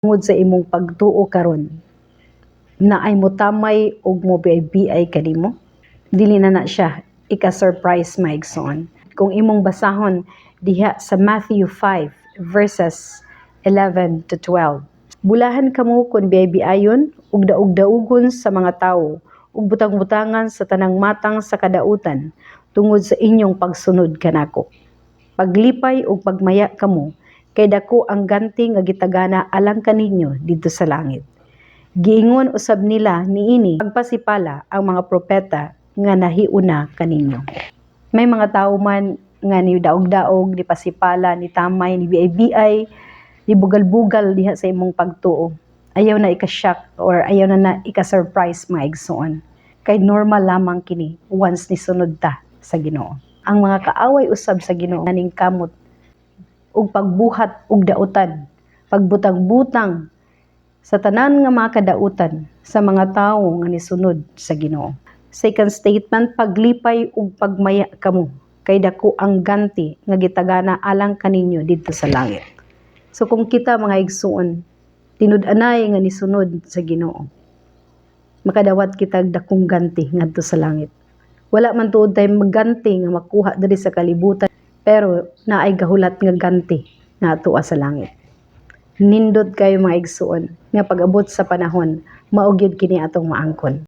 Tungod sa imong pagtuo karon na ay motamay og mo biay kanimo, dili na siya ika-surprise maigsoon. Kung imong basahon diha sa Matthew 5 verses 11 to 12, bulahan kamo kun biay-biayon ug daog-daogon sa mga tawo ug butang-butangan sa tanang matang sa kadautan tungod sa inyong pagsunod kanako. Paglipay ug pagmaya kamo kay dako ang ganti nga gitagana alang kaninyo didto sa langit. Giingon usab nila niini pagpasipala ang mga propeta nga nahiuna kaninyo. May mga tawo man nga ni daog-daog, ni pasipala, ni tamay, ni biay-biay, ni bugal-bugal diha sa imong pagtuo. Ayaw na ika-shock or ayaw na ika-surprise maigsoon. Kay normal lamang kini once ni sunod ta sa Ginoo. Ang mga kaaway usab sa Ginoo naning kamot ug pagbuhat og dautan, pagbutang-butang sa tanan nga mga kadautan sa mga tawo nga nisunod sa Ginoo. Second statement, paglipay ug pagmaya kamo kay dako ang ganti nga gitagana alang kaninyo didto sa langit. So kung kita mga igsuon, tinud-anay nga nisunod sa Ginoo, makadawat kita dakong ganti ngadto sa langit. Wala man tuod tay magganti nga makuha diri sa kalibutan, pero naay gahulat nga ganti nga atoa sa langit. Nindot kayo mga igsuon nga pag-abot sa panahon, mao gyud kini atong maangkon.